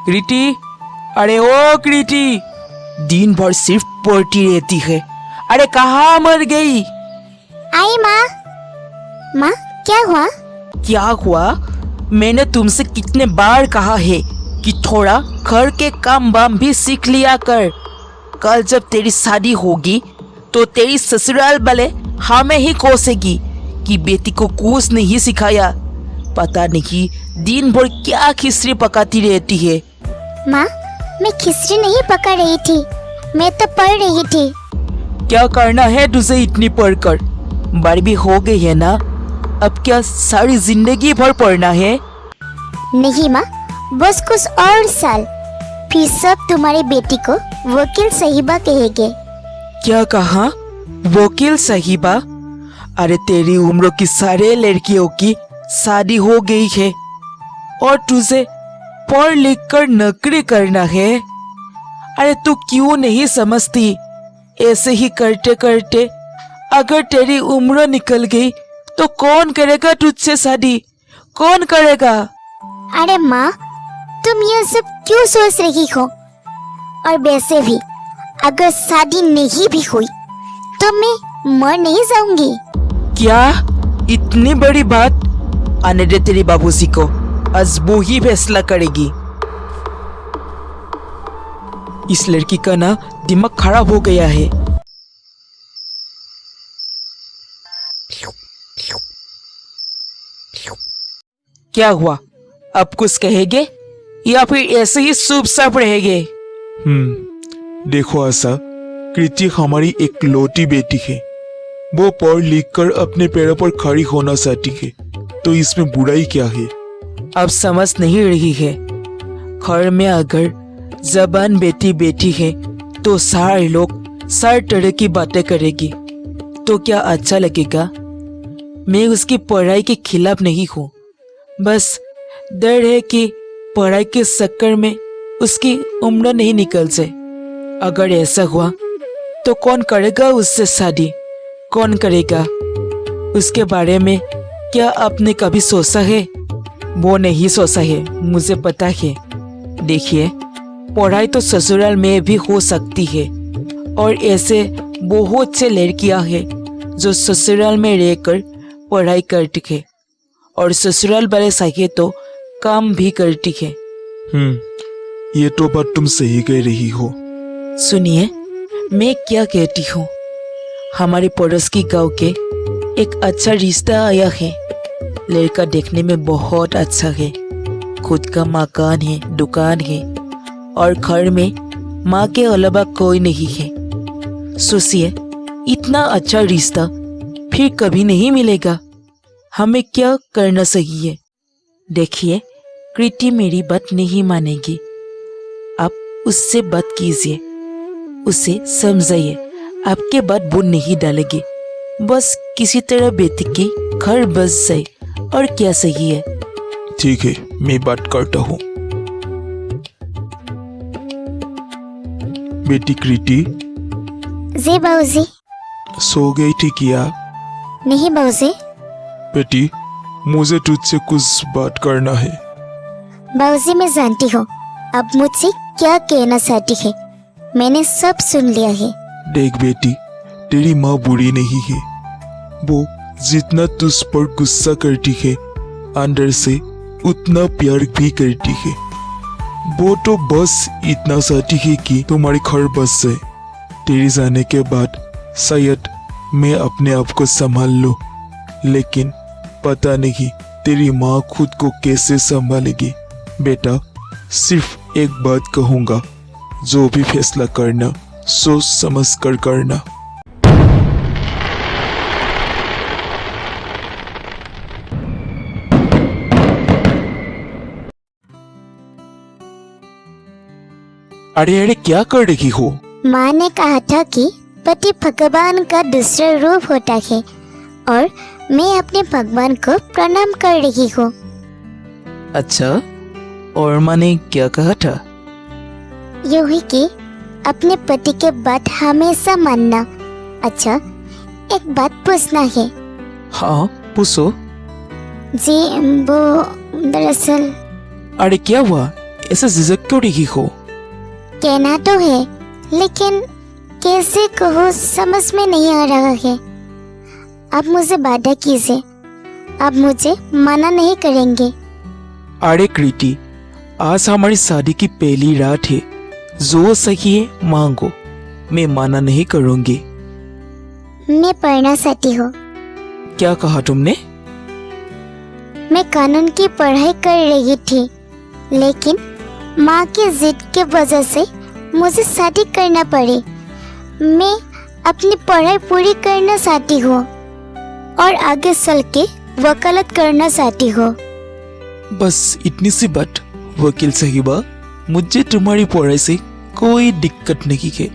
कृति, अरे ओ कृति, दिन भर सिर्फ पढ़ती रहती है। अरे कहाँ मर गई? आई माँ। माँ क्या हुआ? क्या हुआ? मैंने तुमसे कितने बार कहा है कि थोड़ा घर के काम वाम भी सीख लिया कर। कल जब तेरी शादी होगी तो तेरी ससुराल वाले हमें ही कोसेगी कि बेटी को कुछ नहीं सिखाया। पता नहीं दिन भर क्या खिचड़ी पकाती रहती है। माँ मैं खिचड़ी नहीं पका रही थी, मैं तो पढ़ रही थी। क्या करना है तुझे इतनी पढ़कर? बड़ी भी हो गई है ना, अब क्या सारी जिंदगी भर पढ़ना है? नहीं माँ, बस कुछ और साल, फिर सब तुम्हारी बेटी को वकील साहिबा कहेंगे। क्या कहा? वकील साहिबा? अरे तेरी उम्र की सारे लड़कियों की शादी हो गई है और तुझे पढ़ लिख कर नौकरी करना है। अरे तू क्यों नहीं समझती? ऐसे ही करते करते अगर तेरी उम्र निकल गई तो कौन करेगा तुझसे शादी? कौन करेगा? अरे माँ तुम ये सब क्यों सोच रही हो? और वैसे भी अगर शादी नहीं भी हुई तो मैं मर नहीं जाऊंगी। क्या? इतनी बड़ी बात? आने दे तेरी बाबूजी को, आज वो ही फैसला करेगी। इस लड़की का ना दिमाग खराब हो गया है। क्या हुआ? अब कुछ कहेंगे या फिर ऐसे ही चुपचाप रहेंगे? देखो आशा, कृति हमारी एक लौती बेटी है। वो पढ़ लिख कर अपने पैरों पर खड़ी होना चाहती है, तो इसमें बुराई क्या है? अब समझ नहीं रही है। घर में अगर जबान बेटी बेटी है तो सारे लोग सारे तरह की बातें करेगी, तो क्या अच्छा लगेगा? मैं उसकी पढ़ाई के खिलाफ नहीं हूँ, बस डर है कि पढ़ाई के चक्कर में उसकी उम्र नहीं निकल जाए। अगर ऐसा हुआ तो कौन करेगा उससे शादी? कौन करेगा? उसके बारे में क्या आपने कभी सोचा है? वो नहीं सोचा है, मुझे पता है। देखिए, पढ़ाई तो ससुराल में भी हो सकती है और ऐसे बहुत से लड़कियां हैं जो ससुराल में रहकर पढ़ाई करती है और ससुराल वाले चाहिए तो काम भी करती है। ये तो बात तुम सही कह रही हो। सुनिए, मैं क्या कहती हूँ। हमारे पड़ोस की गांव के एक अच्छा रिश्ता आया है। लड़का देखने में बहुत अच्छा है, खुद का मकान है, दुकान है और घर में माँ के अलावा कोई नहीं है। सोचिए, इतना अच्छा रिश्ता फिर कभी नहीं मिलेगा। हमें क्या करना चाहिए? देखिए, कृति मेरी बात नहीं मानेगी। आप उससे बात कीजिए, उसे समझाइए। आपके बात वो नहीं डालेगी, बस किसी तरह बेटी के घर बस जाए, और क्या सही है? ठीक है, मैं बात करता हूँ। बेटी कृति। जी बाबूजी। सो गई थी क्या? नहीं बाबूजी। बेटी, मुझे तुझसे कुछ बात करना है। बाबूजी मैं जानती हूँ अब मुझसे क्या कहना चाहती है, मैंने सब सुन लिया है। देख बेटी, तेरी माँ बुरी नहीं है। वो जितना तुझ पर गुस्सा करती है, अंदर से उतना प्यार भी करती है। वो तो बस इतना चाहती है कि तुम्हारे घर बस जाए। तेरे जाने के बाद शायद मैं अपने आप को संभाल लूं, लेकिन पता नहीं तेरी माँ खुद को कैसे संभालेगी। बेटा, सिर्फ एक बात कहूँगा, जो भी फैसला करना सोच समझ कर करना। अरे अरे, क्या कर रही हो? माँ ने कहा था कि पति भगवान का दूसरा रूप होता है और मैं अपने भगवान को प्रणाम कर रही हूँ। अच्छा, और माँ ने क्या कहा था? यूं ही कि अपने पति के बात हमेशा मानना। अच्छा, एक बात पूछना है। हाँ पूछो। जी वो दरअसल। अरे क्या हुआ? ऐसा झिझक क्यों रही हो? कहना तो है, लेकिन कैसे कहो समझ में नहीं आ रहा है। आप मुझे बाधा कीजिए, आप मुझे मना नहीं करेंगे। अरे कृति, आज हमारी शादी की पहली रात है, जो सही है मांगो, मैं मना नहीं करूंगी। मैं पढ़ना चाहती हूँ। क्या कहा तुमने? मैं कानून की पढ़ाई कर रही थी, लेकिन माँ की जिद के वजह से मुझे शादी करना पड़ी। मैं अपनी पढ़ाई पूरी करना चाहती हूँ और आगे चल के वकालत करना चाहती हूँ। बस इतनी सी बात वकील साहिबा, मुझे तुम्हारी पढ़ाई से कोई दिक्कत नहीं है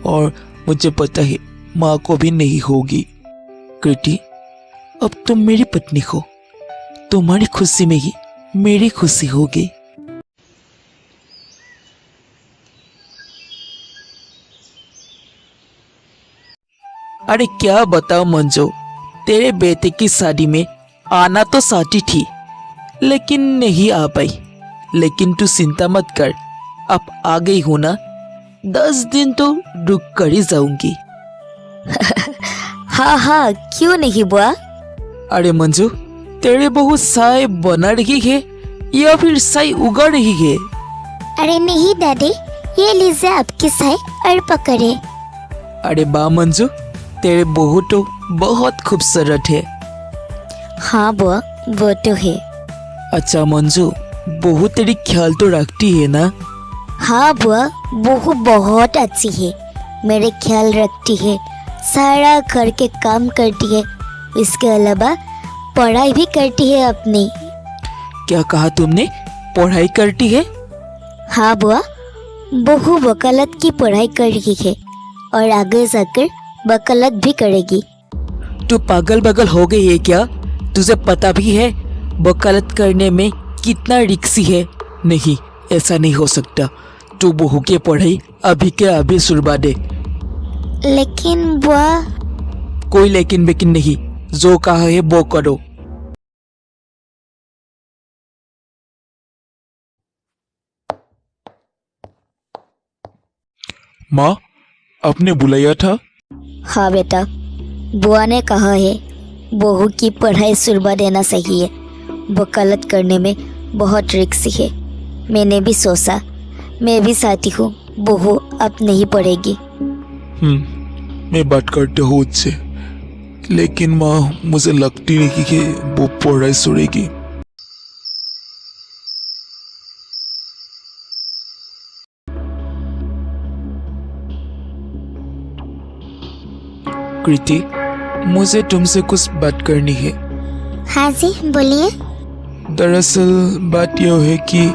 और मुझे पता है माँ को भी नहीं होगी। कृति, अब तुम मेरी पत्नी हो, तुम्हारी खुशी में ही मेरी खुशी होगी। अरे क्या बताओ मंजू, तेरे बेटे की शादी में आना तो साथी थी, लेकिन नहीं आ पाई। लेकिन तू चिंता मत कर, अब आ गई हो ना, 10 दिन तो रुक कर ही जाऊंगी। हाँ हाँ, क्यों नहीं बुआ? अरे मंजू, तेरे बहू साय बना रही है या फिर साय उगा रही है? अरे नहीं दादी, ये लीजिए आपकी चाय और पकड़े। अरे बा मंजू, तेरे बहू तो बहुत खूबसूरत है। हाँ बुआ, वो तो है। अच्छा मंजू, बहू तेरी ख्याल तो रखती है ना? हाँ बुआ, बहू बहुत अच्छी है, मेरे ख्याल रखती है, सारा घर के काम करती है, इसके अलावा पढ़ाई भी करती है अपनी। क्या कहा तुमने? पढ़ाई करती है? हाँ बुआ, बहू वकालत की पढ़ाई कर रही है और आगे जाकर वकालत भी करेगी। तू पागल बगल हो गई है क्या? तुझे पता भी है वकालत करने में कितना रिक्सी है? नहीं, ऐसा नहीं हो सकता। तू बहू की पढ़ाई अभी के अभी छुड़वा दे। लेकिन बुआ। कोई लेकिन बेकिन नहीं, जो कहा है वो करो। माँ, आपने बुलाया था? हाँ बेटा, बुआ ने कहा है बहू की पढ़ाई छुड़वा देना सही है, वकालत करने में बहुत रिस्क है। मैंने भी सोचा, मैं भी चाहती हूँ बहू अब नहीं पढ़ेगी। मैं बात करते हूँ उससे, लेकिन माँ मुझे लगती नहीं कि वो पढ़ाई छोड़ेगी। कृति, मुझे तुमसे कुछ बात करनी है। हाँ जी, बोलिए। दरअसल बात यह है कि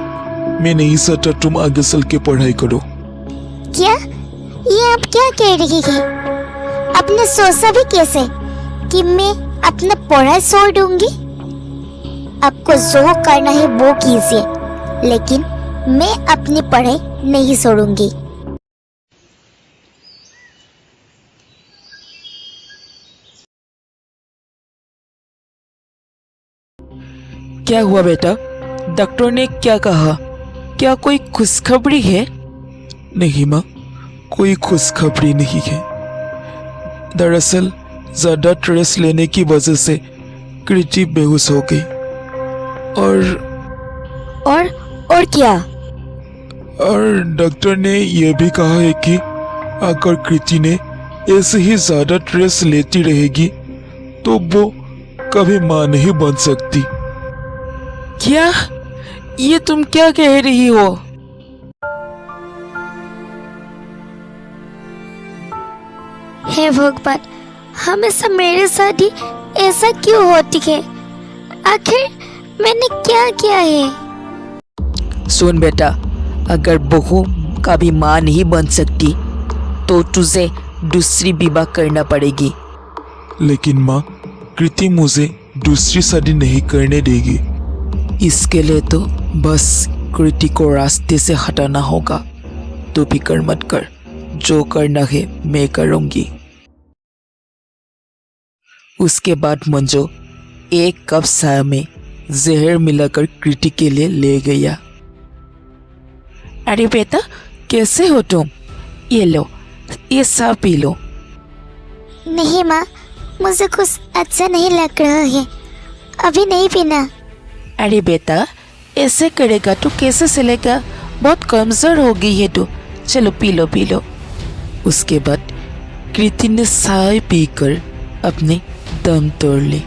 मैं नहीं चाहता तुम आगे चल के पढ़ाई करो। क्या? ये आप क्या कह रही है? आपने सोचा भी कैसे कि मैं अपना पढ़ाई छोड़ दूंगी? आपको जो करना है वो कीजिए, लेकिन मैं अपनी पढ़ाई नहीं छोड़ूंगी। क्या हुआ बेटा? डॉक्टर ने क्या कहा? क्या कोई खुशखबरी है? नहीं माँ, कोई खुशखबरी नहीं है। दरअसल ज्यादा स्ट्रेस लेने की वजह से कृति बेहोश हो गई और क्या? और डॉक्टर ने यह भी कहा है कि अगर कृति ने ऐसे ही ज्यादा स्ट्रेस लेती रहेगी तो वो कभी माँ नहीं बन सकती। क्या? ये तुम क्या कह रही हो? हे भगवान, हमेशा मेरे साथ ही ऐसा क्यों होती है? आखिर मैंने क्या किया है? सुन बेटा, अगर बहू कभी माँ नहीं बन सकती तो तुझे दूसरी विवाह करना पड़ेगी। लेकिन माँ, कृति मुझे दूसरी शादी नहीं करने देगी। इसके लिए तो बस कृति को रास्ते से हटाना होगा। तू फिक्र मत कर, जो करना है मैं करूंगी। उसके बाद मंजू एक कप चाय में जहर मिलाकर कृति के लिए ले गया। अरे बेटा, कैसे हो तुम? ये लो, ये सब पी लो। नहीं माँ, मुझे कुछ अच्छा नहीं लग रहा है, अभी नहीं पीना। अरे बेटा, ऐसे करेगा तो कैसे चलेगा? बहुत कमजोर हो गई है तू। चलो पी लो पी लो। उसके बाद कृति ने चाय पीकर अपने दम तोड़ ली।